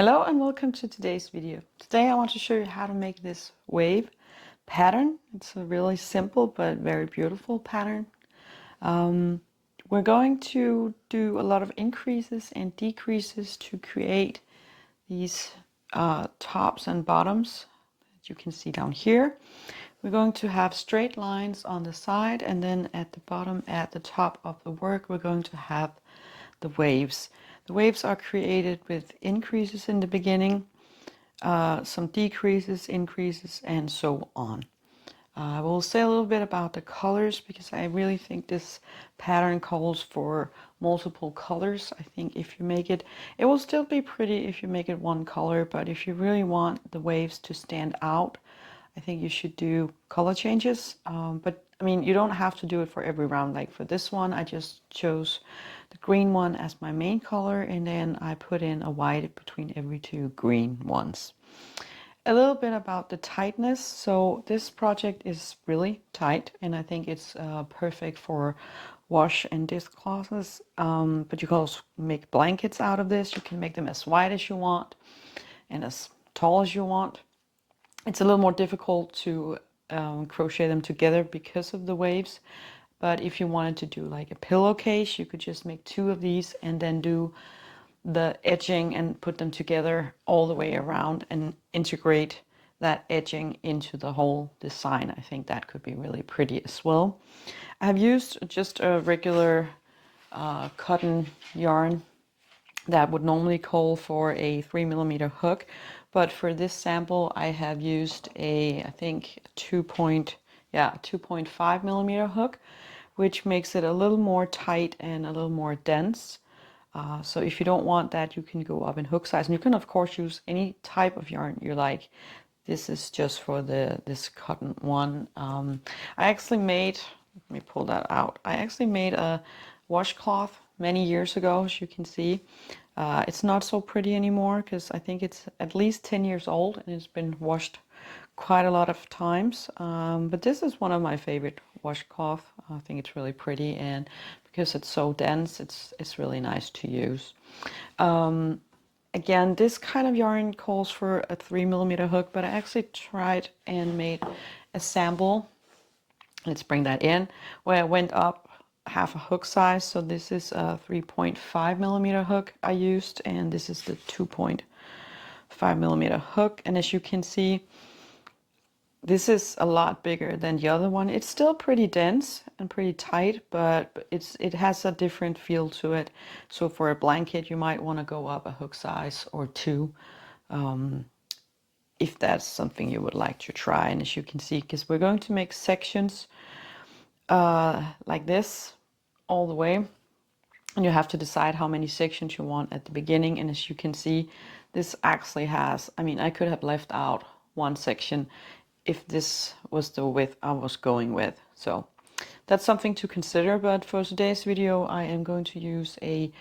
Hello and welcome to today's video. Today I want to show you how to make this wave pattern. It's a really simple but very beautiful pattern. We're going to do a lot of increases and decreases to create these tops and bottoms that you can see down here. We're going to have straight lines on the side, and then at the bottom, at the top of the work, we're going to have the waves. The waves are created with increases in the beginning, some decreases, increases, and so on. I will say a little bit about the colors because I really think this pattern calls for multiple colors. I think if you make it, it will still be pretty if you make it one color, but if you really want the waves to stand out, I think you should do color changes. But I mean, you don't have to do it for every round. Like for this one, I just chose the green one as my main color, and then I put in a white between every two green ones. A little bit about the tightness. So this project is really tight, and I think it's perfect for wash and dishcloths. But you can also make blankets out of this. You can make them as wide as you want and as tall as you want. It's a little more difficult to crochet them together because of the waves. But if you wanted to do like a pillowcase, you could just make two of these and then do the edging and put them together all the way around and integrate that edging into the whole design. I think that could be really pretty as well. I've used just a regular cotton yarn that would normally call for a 3mm hook, but for this sample I have used a, I think 2.5mm hook, which makes it a little more tight and a little more dense. So if you don't want that, you can go up in hook size, and you can of course use any type of yarn you like. This is just for this cotton one. I actually made, let me pull that out. I actually made a washcloth many years ago, as you can see. It's not so pretty anymore because I think it's at least 10 years old and it's been washed quite a lot of times. But this is one of my favorite washcloth. I think it's really pretty, and because it's so dense, it's really nice to use. Again, this kind of yarn calls for a 3mm hook, but I actually tried and made a sample. Let's bring that in, where I went up half a hook size. So this is a 3.5mm hook I used, and this is the 2.5mm hook. And as you can see, this is a lot bigger than the other one. It's still pretty dense and pretty tight, but it has a different feel to it. So for a blanket, you might want to go up a hook size or two, if that's something you would like to try. And as you can see, because we're going to make sections like this all the way, and you have to decide how many sections you want at the beginning. And as you can see, this actually has, I mean, I could have left out one section if this was the width I was going with. So that's something to consider. But for today's video, I am going to use a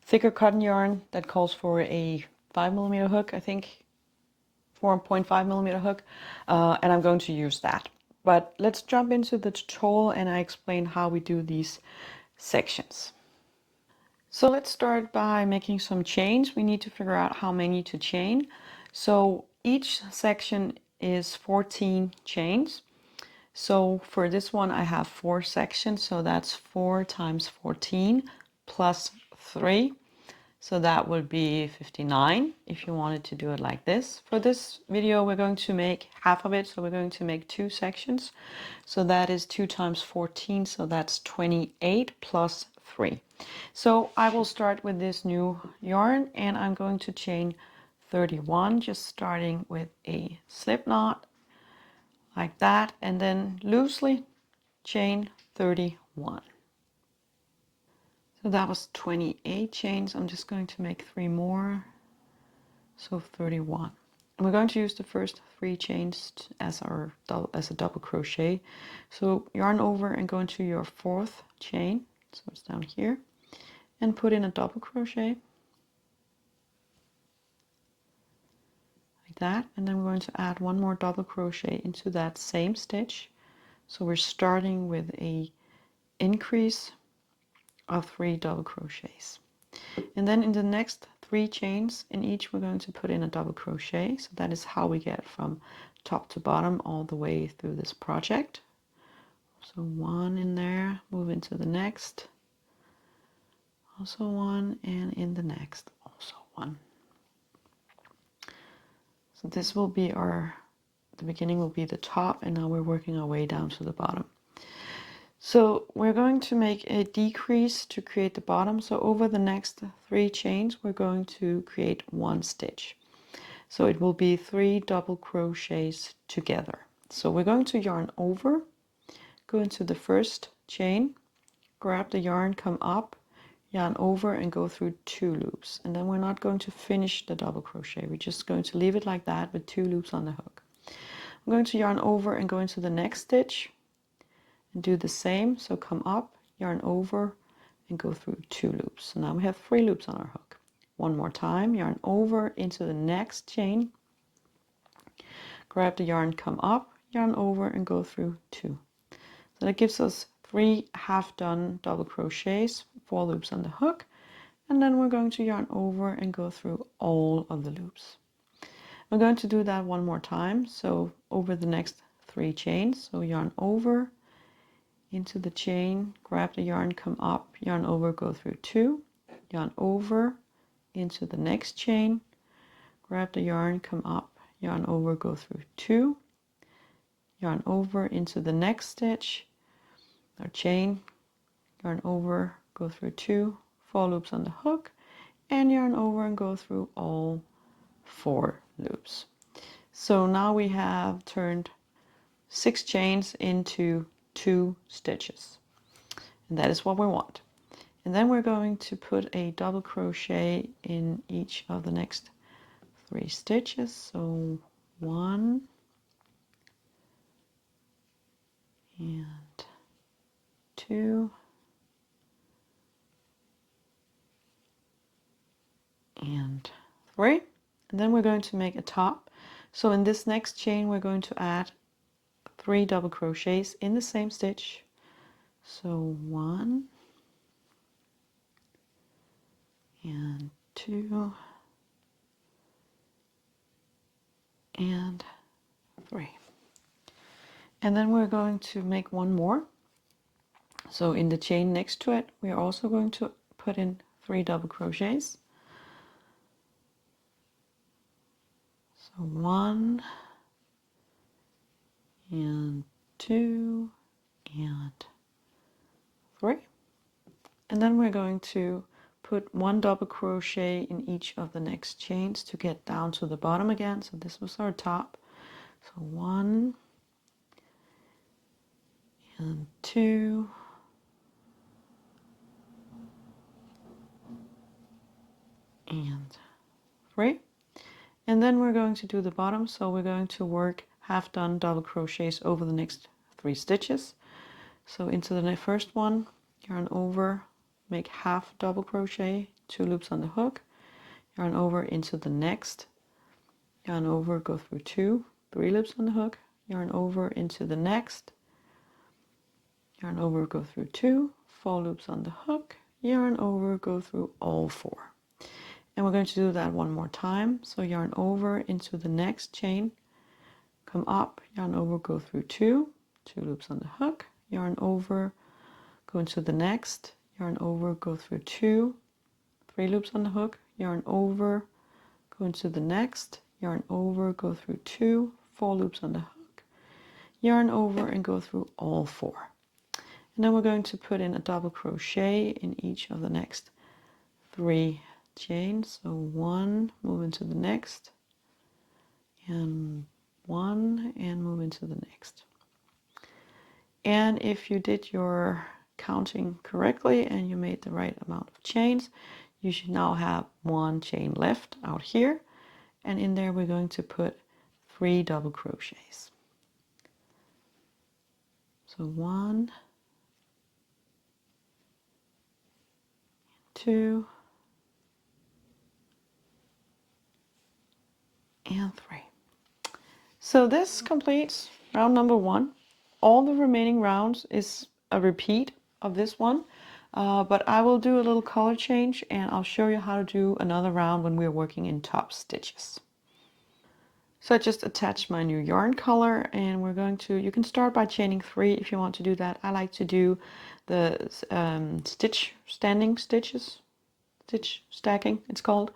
thicker cotton yarn that calls for a 5mm hook, I think 4.5mm hook, and I'm going to use that. But let's jump into the tutorial and I explain how we do these sections. So let's start by making some chains. We need to figure out how many to chain. So each section is 14 chains. So for this one, I have 4 sections. So that's 4 times 14 plus 3. So that would be 59 if you wanted to do it like this. For this video, we're going to make half of it. So we're going to make 2 sections. So that is 2 times 14. So that's 28 plus 3. So I will start with this new yarn, and I'm going to chain 31, just starting with a slip knot like that, and then loosely chain 31. So that was 28 chains. I'm just going to make 3 more, so 31. And we're going to use the first 3 chains as a double crochet. So yarn over and go into your 4th chain, so it's down here, and put in a double crochet like that. And then we're going to add 1 more double crochet into that same stitch. So we're starting with a increase of 3 double crochets. And then in the next 3 chains in each, we're going to put in a double crochet. So that is how we get from top to bottom all the way through this project. So 1 in there, move into the next, also 1, and in the next also 1. So this will be the beginning will be the top, and now we're working our way down to the bottom. So we're going to make a decrease to create the bottom. So over the next 3 chains, we're going to create 1 stitch. So it will be 3 double crochets together. So we're going to yarn over, go into the first chain, grab the yarn, come up, yarn over and go through 2 loops. And then we're not going to finish the double crochet. We're just going to leave it like that with 2 loops on the hook. I'm going to yarn over and go into the next stitch and do the same. So come up, yarn over and go through 2 loops. So now we have 3 loops on our hook. One more time, yarn over into the next chain, grab the yarn, come up, yarn over and go through 2. So that gives us 3 half done double crochets, 4 loops on the hook, and then we're going to yarn over and go through all of the loops. We're going to do that one more time. So over the next 3 chains, so yarn over into the chain, grab the yarn, come up, yarn over, go through 2, yarn over into the next chain, grab the yarn, come up, yarn over, go through 2, yarn over into the next stitch or chain, yarn over, go through 2, 4 loops on the hook, and yarn over and go through all 4 loops. So now we have turned 6 chains into 2 stitches, and that is what we want. And then we're going to put a double crochet in each of the next 3 stitches. So 1 and 2 and 3, and then we're going to make a top. So in this next chain we're going to add 3 double crochets in the same stitch. So 1 and 2 and 3, and then we're going to make one more. So in the chain next to it we are also going to put in 3 double crochets. So 1 and 2 and 3, and then we're going to put 1 double crochet in each of the next chains to get down to the bottom again. So this was our top. So 1 and 2 and 3, and then we're going to do the bottom. So we're going to work half done double crochets over the next 3 stitches. So into the first one, yarn over, make half double crochet, 2 loops on the hook, yarn over into the next, yarn over, go through 2, 3 loops on the hook, yarn over into the next, yarn over, go through 2, 4 loops on the hook, yarn over, go through all 4. And we're going to do that one more time. So yarn over into the next chain, come up, yarn over, go through 2, 2 loops on the hook, yarn over, go into the next, yarn over, go through 2, 3 loops on the hook, yarn over, go into the next, yarn over, go through 2, 4 loops on the hook, yarn over and go through all 4. And then we're going to put in a double crochet in each of the next 3 chains. So 1, move into the next, and 1 and move into the next. And if you did your counting correctly and you made the right amount of chains, you should now have 1 chain left out here, and in there we're going to put 3 double crochets. So 1, 2 and 3. So this completes round number 1. All the remaining rounds is a repeat of this one. but I will do a little color change and I'll show you how to do another round when we're working in top stitches. So I just attached my new yarn color, and we're going to, you can start by chaining 3 if you want to do that. I like to do the standing stitches, stitch stacking it's called.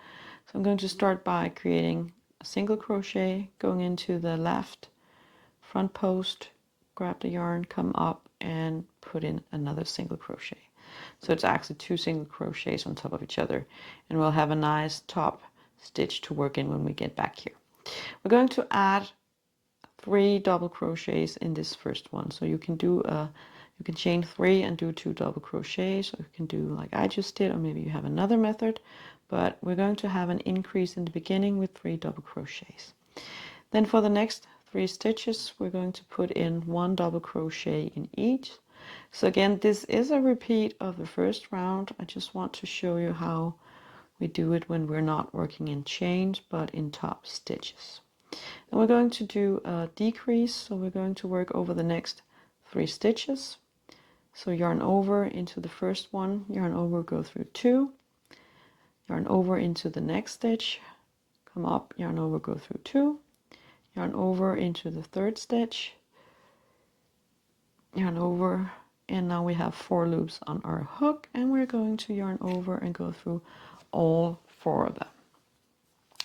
So I'm going to start by creating a single crochet, going into the left front post, grab the yarn, come up and put in another single crochet. So it's actually 2 single crochets on top of each other, and we'll have a nice top stitch to work in when we get back here. We're going to add 3 double crochets in this first one. So you can do you can chain 3 and do 2 double crochets, or you can do like I just did, or maybe you have another method, but we're going to have an increase in the beginning with 3 double crochets. Then for the next 3 stitches, we're going to put in 1 double crochet in each. So again, this is a repeat of the first round. I just want to show you how we do it when we're not working in chains, but in top stitches. And we're going to do a decrease, so we're going to work over the next 3 stitches. So yarn over into the first one, yarn over, go through 2, yarn over into the next stitch, come up, yarn over, go through 2, yarn over into the third stitch, yarn over, and now we have 4 loops on our hook, and we're going to yarn over and go through all 4 of them.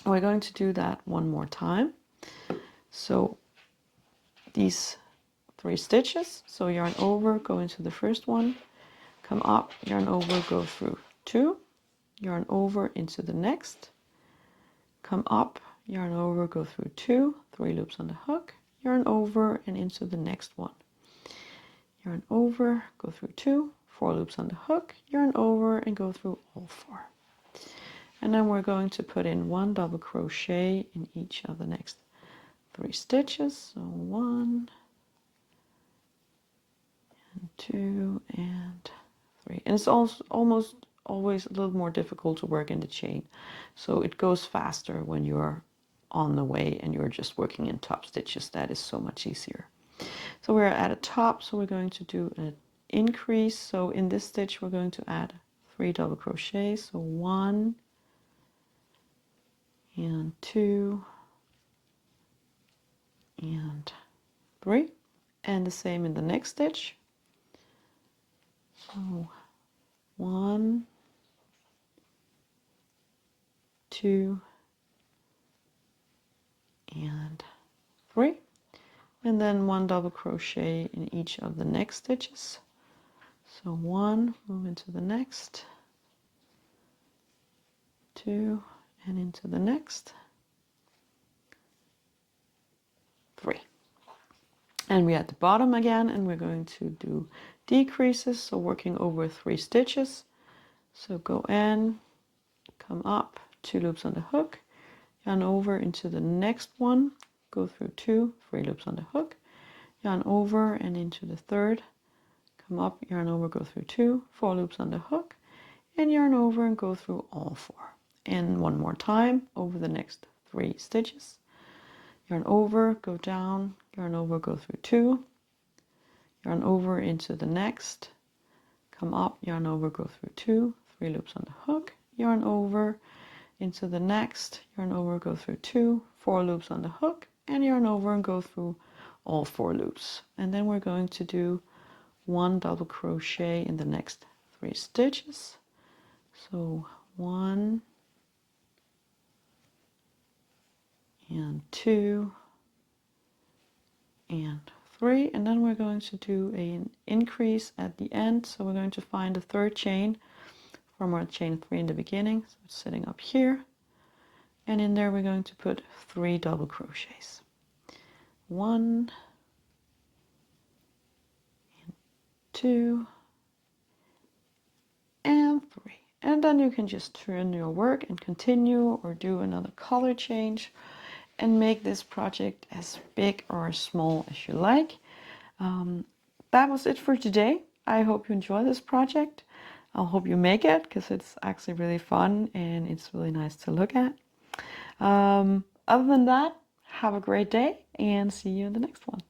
We're going to do that one more time. So these 3 stitches, so yarn over, go into the first one, come up, yarn over, go through 2, yarn over into the next, come up, yarn over, go through 2, 3 loops on the hook, yarn over and into the next one, yarn over, go through 2, 4 loops on the hook, yarn over and go through all 4. And then we're going to put in 1 double crochet in each of the next 3 stitches. So 1 and 2 and 3. And it's also almost always a little more difficult to work in the chain. So it goes faster when you're on the way and you're just working in top stitches. That is so much easier. So we're at a top, so we're going to do an increase. So in this stitch, we're going to add 3 double crochets. So 1 and 2 and 3, and the same in the next stitch. So 1, 2 and 3, and then 1 double crochet in each of the next stitches. So 1, move into the next, 2 and into the next, 3. And we're at the bottom again, and we're going to do decreases, so working over 3 stitches. So go in, come up, 2 loops on the hook, yarn over into the next one, go through 2, 3 loops on the hook, yarn over and into the third, come up, yarn over, go through 2, 4 loops on the hook, and yarn over and go through all 4. And one more time over the next 3 stitches. Yarn over, go down, yarn over, go through 2, yarn over into the next, come up, yarn over, go through 2, 3 loops on the hook, yarn over into the next, yarn over, go through 2, 4 loops on the hook, and yarn over and go through all 4 loops. And then we're going to do 1 double crochet in the next 3 stitches. So 1 and 2 and 3, and then we're going to do an increase at the end. So we're going to find the third chain from our chain 3 in the beginning. So it's sitting up here, and in there we're going to put 3 double crochets. 1 and 2 and 3. And then you can just turn your work and continue, or do another color change and make this project as big or as small as you like. That was it for today. I hope you enjoy this project. I hope you make it, because it's actually really fun and it's really nice to look at. Other than that, have a great day and see you in the next one.